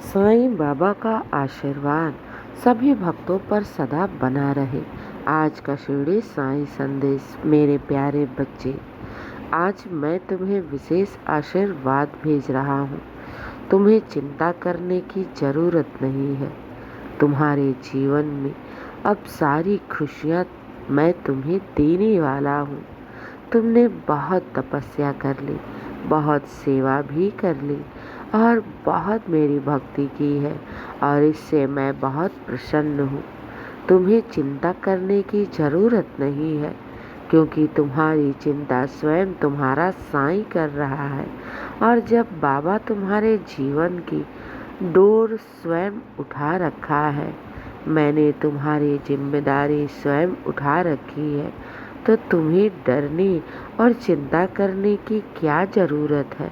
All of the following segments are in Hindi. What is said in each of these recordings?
साईं बाबा का आशीर्वाद सभी भक्तों पर सदा बना रहे। आज का शिरडी साईं संदेश। मेरे प्यारे बच्चे, आज मैं तुम्हें विशेष आशीर्वाद भेज रहा हूँ। तुम्हें चिंता करने की जरूरत नहीं है। तुम्हारे जीवन में अब सारी खुशियाँ मैं तुम्हें देने वाला हूँ। तुमने बहुत तपस्या कर ली, बहुत सेवा भी कर ली और बहुत मेरी भक्ति की है और इससे मैं बहुत प्रसन्न हूँ। तुम्हें चिंता करने की ज़रूरत नहीं है, क्योंकि तुम्हारी चिंता स्वयं तुम्हारा साईं कर रहा है। और जब बाबा तुम्हारे जीवन की डोर स्वयं उठा रखा है, मैंने तुम्हारी जिम्मेदारी स्वयं उठा रखी है, तो तुम्हें डरने और चिंता करने की क्या ज़रूरत है।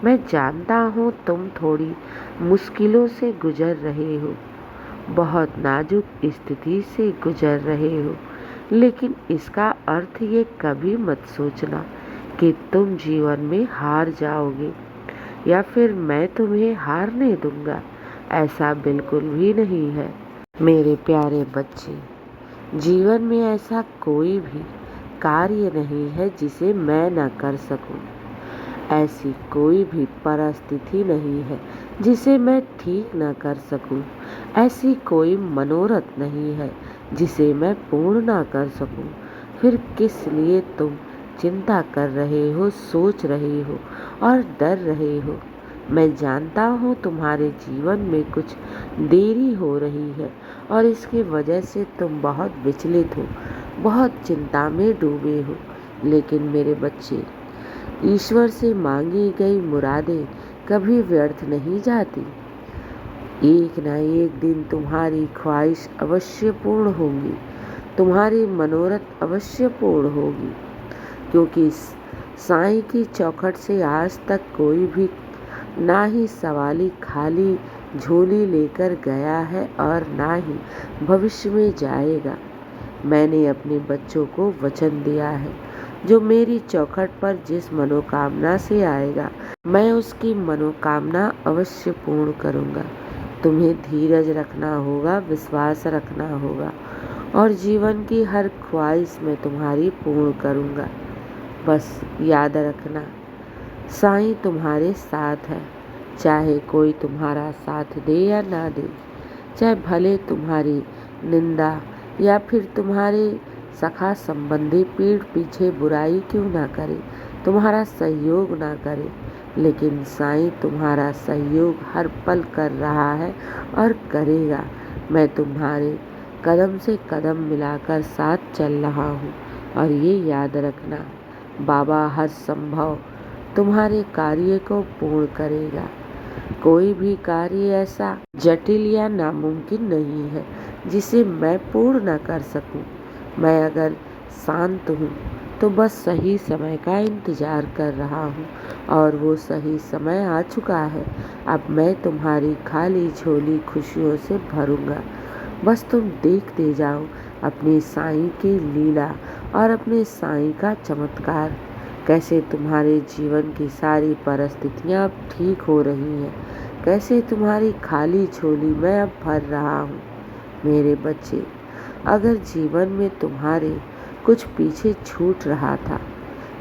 मैं जानता हूँ तुम थोड़ी मुश्किलों से गुजर रहे हो, बहुत नाजुक स्थिति से गुजर रहे हो, लेकिन इसका अर्थ ये कभी मत सोचना कि तुम जीवन में हार जाओगे या फिर मैं तुम्हें हारने दूंगा। ऐसा बिल्कुल भी नहीं है। मेरे प्यारे बच्चे, जीवन में ऐसा कोई भी कार्य नहीं है जिसे मैं न कर सकूं। ऐसी कोई भी परिस्थिति नहीं है जिसे मैं ठीक न कर सकूं। ऐसी कोई मनोरथ नहीं है जिसे मैं पूर्ण न कर सकूं। फिर किस लिए तुम चिंता कर रहे हो, सोच रहे हो और डर रहे हो। मैं जानता हूँ तुम्हारे जीवन में कुछ देरी हो रही है और इसकी वजह से तुम बहुत विचलित हो, बहुत चिंता में डूबे हो। लेकिन मेरे बच्चे, ईश्वर से मांगी गई मुरादें कभी व्यर्थ नहीं जाती। एक ना एक दिन तुम्हारी ख्वाहिश अवश्य पूर्ण होगी, तुम्हारी मनोरथ अवश्य पूर्ण होगी, क्योंकि साईं की चौखट से आज तक कोई भी ना ही सवाली खाली झोली लेकर गया है और ना ही भविष्य में जाएगा। मैंने अपने बच्चों को वचन दिया है, जो मेरी चौखट पर जिस मनोकामना से आएगा, मैं उसकी मनोकामना अवश्य पूर्ण करूँगा। तुम्हें धीरज रखना होगा, विश्वास रखना होगा और जीवन की हर ख्वाहिश मैं तुम्हारी पूर्ण करूँगा। बस याद रखना, साईं तुम्हारे साथ है। चाहे कोई तुम्हारा साथ दे या ना दे, चाहे भले तुम्हारी निंदा या फिर तुम्हारे सखा संबंधी पीठ पीछे बुराई क्यों ना करे, तुम्हारा सहयोग ना करे, लेकिन साईं तुम्हारा सहयोग हर पल कर रहा है और करेगा। मैं तुम्हारे कदम से कदम मिलाकर साथ चल रहा हूँ और ये याद रखना, बाबा हर संभव तुम्हारे कार्य को पूर्ण करेगा। कोई भी कार्य ऐसा जटिल या नामुमकिन नहीं है जिसे मैं पूर्ण न कर सकूं। मैं अगर शांत हूँ तो बस सही समय का इंतजार कर रहा हूँ और वो सही समय आ चुका है। अब मैं तुम्हारी खाली झोली खुशियों से भरूंगा। बस तुम देखते जाओ अपने साईं की लीला और अपने साईं का चमत्कार, कैसे तुम्हारे जीवन की सारी परिस्थितियाँ अब ठीक हो रही हैं, कैसे तुम्हारी खाली झोली मैं अब भर रहा हूँ। मेरे बच्चे, अगर जीवन में तुम्हारे कुछ पीछे छूट रहा था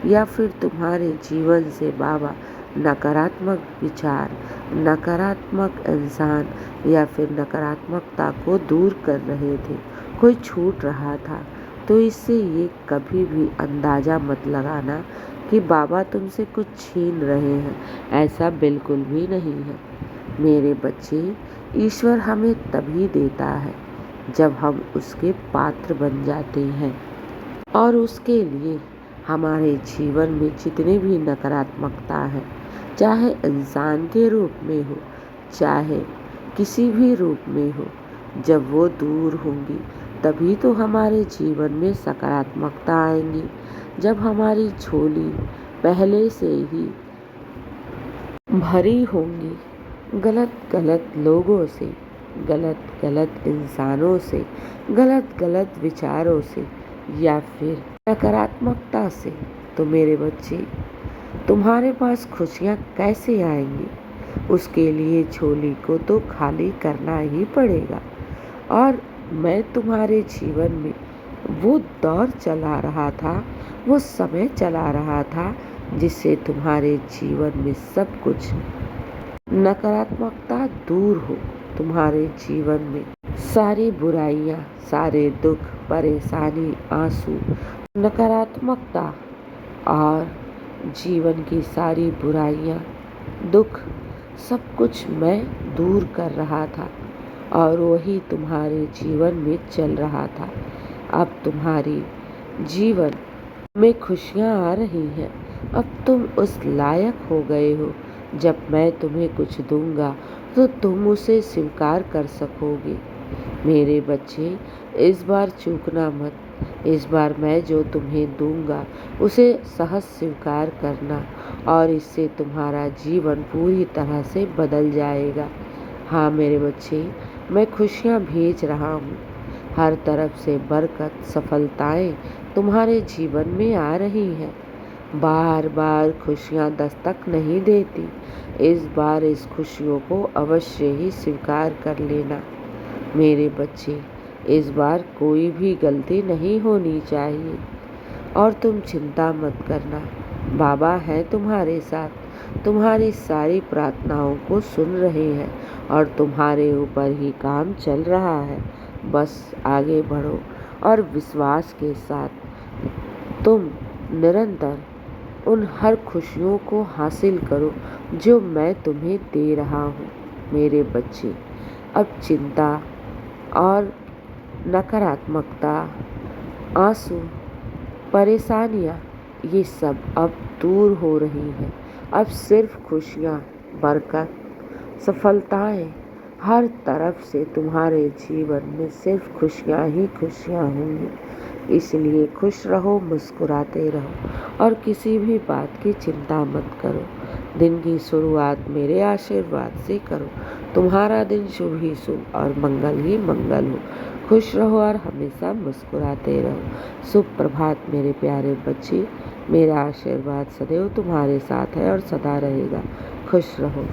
या फिर तुम्हारे जीवन से बाबा नकारात्मक विचार, नकारात्मक इंसान या फिर नकारात्मकता को दूर कर रहे थे, कोई छूट रहा था, तो इससे ये कभी भी अंदाज़ा मत लगाना कि बाबा तुमसे कुछ छीन रहे हैं। ऐसा बिल्कुल भी नहीं है। मेरे बच्चे, ईश्वर हमें तभी देता है जब हम उसके पात्र बन जाते हैं और उसके लिए हमारे जीवन में जितने भी नकारात्मकता है, चाहे इंसान के रूप में हो, चाहे किसी भी रूप में हो, जब वो दूर होंगी तभी तो हमारे जीवन में सकारात्मकता आएंगी। जब हमारी झोली पहले से ही भरी होंगी गलत गलत लोगों से, गलत गलत इंसानों से, गलत गलत विचारों से या फिर नकारात्मकता से, तो मेरे बच्चे, तुम्हारे पास खुशियाँ कैसे आएंगी। उसके लिए झोली को तो खाली करना ही पड़ेगा। और मैं तुम्हारे जीवन में वो दौर चला रहा था, वो समय चला रहा था जिससे तुम्हारे जीवन में सब कुछ नकारात्मकता दूर हो। तुम्हारे जीवन में सारी बुराइयां, सारे दुख, परेशानी, आंसू, नकारात्मकता और जीवन की सारी बुराइयां, दुख, सब कुछ मैं दूर कर रहा था और वही तुम्हारे जीवन में चल रहा था। अब तुम्हारी जीवन में खुशियाँ आ रही हैं। अब तुम उस लायक हो गए हो, जब मैं तुम्हें कुछ दूंगा तो तुम उसे स्वीकार कर सकोगे। मेरे बच्चे, इस बार चूकना मत। इस बार मैं जो तुम्हें दूंगा उसे सहज स्वीकार करना और इससे तुम्हारा जीवन पूरी तरह से बदल जाएगा। हाँ मेरे बच्चे, मैं खुशियाँ भेज रहा हूँ। हर तरफ से बरकत, सफलताएं तुम्हारे जीवन में आ रही हैं। बार बार खुशियाँ दस्तक नहीं देती। इस बार इस खुशियों को अवश्य ही स्वीकार कर लेना। मेरे बच्चे, इस बार कोई भी गलती नहीं होनी चाहिए और तुम चिंता मत करना। बाबा है तुम्हारे साथ, तुम्हारी सारी प्रार्थनाओं को सुन रहे हैं और तुम्हारे ऊपर ही काम चल रहा है। बस आगे बढ़ो और विश्वास के साथ तुम निरंतर उन हर खुशियों को हासिल करो जो मैं तुम्हें दे रहा हूँ। मेरे बच्चे, अब चिंता और नकारात्मकता, आंसू, परेशानियाँ, ये सब अब दूर हो रही हैं। अब सिर्फ खुशियाँ, बरकत, सफलताएं हर तरफ से तुम्हारे जीवन में सिर्फ खुशियाँ ही खुशियाँ होंगी। इसलिए खुश रहो, मुस्कुराते रहो और किसी भी बात की चिंता मत करो। दिन की शुरुआत मेरे आशीर्वाद से करो। तुम्हारा दिन शुभ ही शुभ और मंगल ही मंगल हो। खुश रहो और हमेशा मुस्कुराते रहो। शुभ प्रभात मेरे प्यारे बच्चे। मेरा आशीर्वाद सदैव तुम्हारे साथ है और सदा रहेगा। खुश रहो।